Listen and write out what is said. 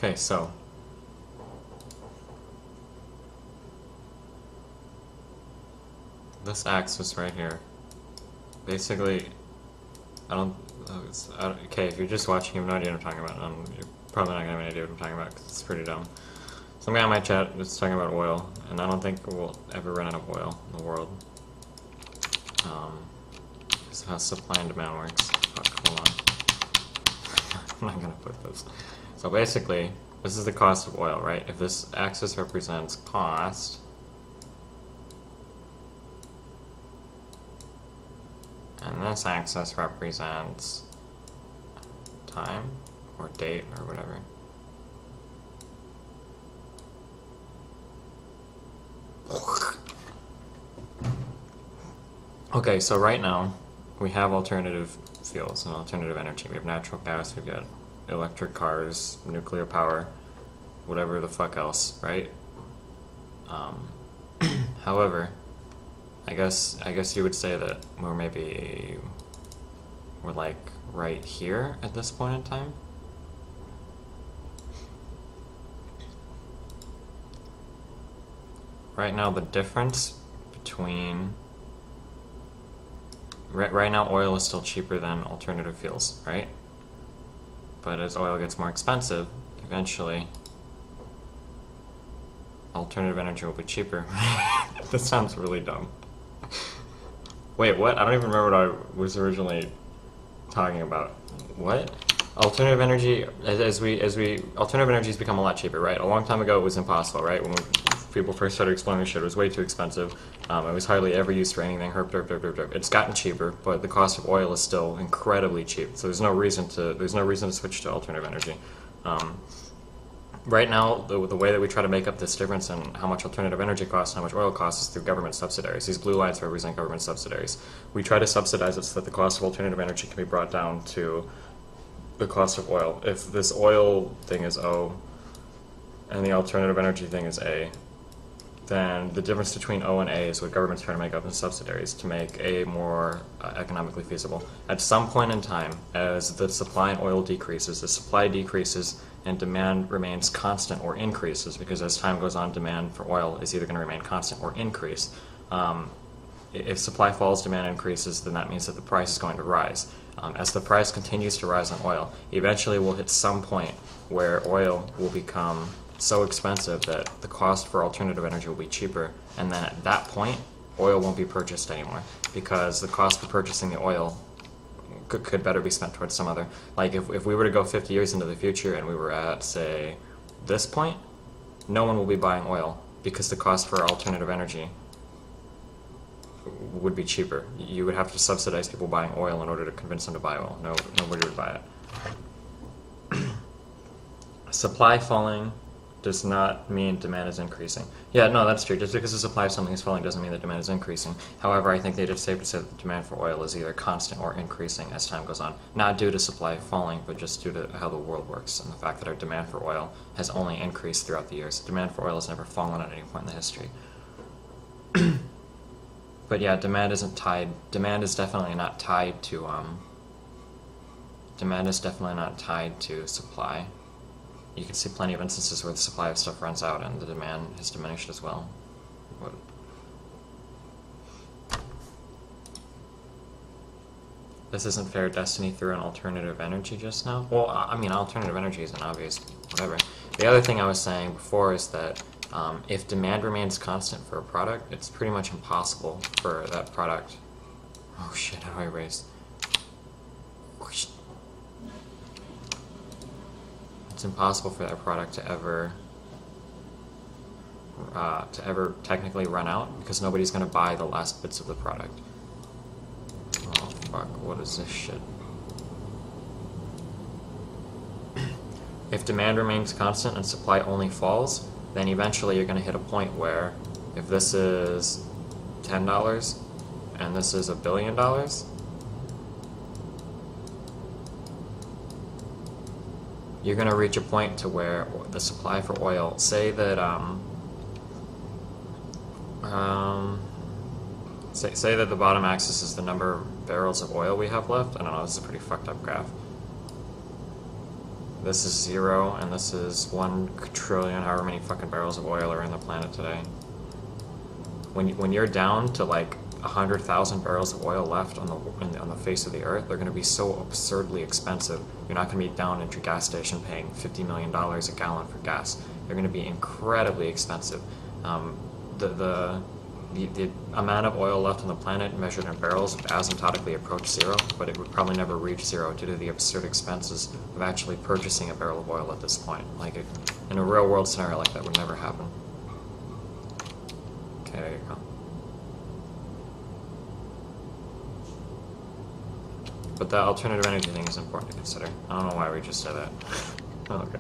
Okay, so this axis right here, basically, okay, if you're just watching, you have no idea what I'm talking about. You're probably not gonna have any idea what I'm talking about because it's pretty dumb. Some guy in my chat was talking about oil, and I don't think we'll ever run out of oil in the world. This is how supply and demand works. Fuck, hold on. I'm not gonna put this. So basically, this is the cost of oil, right? If this axis represents cost, and this axis represents time, or date, or whatever. Okay, so right now, we have alternative fuels and alternative energy. We have natural gas, we've got electric cars, nuclear power, whatever the fuck else, right? However, I guess you would say that we're like right here at this point in time. Right now, the difference between right now, oil is still cheaper than alternative fuels, right? But as oil gets more expensive, eventually alternative energy will be cheaper. This sounds really dumb. Wait, what? I don't even remember what I was originally talking about. What? Alternative energy, alternative energy has become a lot cheaper, right? A long time ago it was impossible, right? When people first started exploring this shit, it was way too expensive. It was hardly ever used for anything. It's gotten cheaper, but the cost of oil is still incredibly cheap. So there's no reason to switch to alternative energy. Right now, the way that we try to make up this difference in how much alternative energy costs and how much oil costs is through government subsidiaries. These blue lines represent government subsidiaries. We try to subsidize it so that the cost of alternative energy can be brought down to the cost of oil. If this oil thing is O and the alternative energy thing is A, then the difference between O and A is what governments try to make up in subsidiaries to make A more economically feasible. At some point in time, as the supply in oil decreases, the supply decreases and demand remains constant or increases, because as time goes on, demand for oil is either going to remain constant or increase. If supply falls, demand increases, then that means that the price is going to rise. As the price continues to rise on oil, eventually we'll hit some point where oil will become so expensive that the cost for alternative energy will be cheaper, and then at that point, oil won't be purchased anymore, because the cost for purchasing the oil could better be spent towards some other, like if we were to go 50 years into the future and we were at, say, this point, no one will be buying oil, because the cost for alternative energy would be cheaper. You would have to subsidize people buying oil in order to convince them to buy oil. Nobody would buy it. Supply falling does not mean demand is increasing. Yeah, no, that's true. Just because the supply of something is falling doesn't mean that demand is increasing. However, I think that it's safe to say that the demand for oil is either constant or increasing as time goes on. Not due to supply falling, but just due to how the world works and the fact that our demand for oil has only increased throughout the years. Demand for oil has never fallen at any point in the history. But yeah, demand is definitely not tied to supply. You can see plenty of instances where the supply of stuff runs out and the demand has diminished as well. This isn't fair. Destiny threw an alternative energy just now. Well, I mean, alternative energy is an obvious whatever. The other thing I was saying before is that if demand remains constant for a product, it's pretty much impossible for that product. Oh shit! How do I raise? It's impossible for that product to ever technically run out, because nobody's going to buy the last bits of the product. Oh fuck, what is this shit? If demand remains constant and supply only falls, then eventually you're going to hit a point where if this is $10 and this is $1 billion, you're going to reach a point to where the supply for oil, say that say that the bottom axis is the number of barrels of oil we have left. I don't know, this is a pretty fucked up graph. This is 0, and this is 1 trillion, however many fucking barrels of oil are in the planet today. When you're down to like 100,000 barrels of oil left on the face of the earth, they're going to be so absurdly expensive. You're not going to be down at your gas station paying $50 million a gallon for gas. They're going to be incredibly expensive. The amount of oil left on the planet measured in barrels would asymptotically approach 0, but it would probably never reach 0 due to the absurd expenses of actually purchasing a barrel of oil at this point. Like, in a real world scenario like that would never happen. Okay, there you go. But the alternative energy thing is important to consider. I don't know why we just said that. Okay.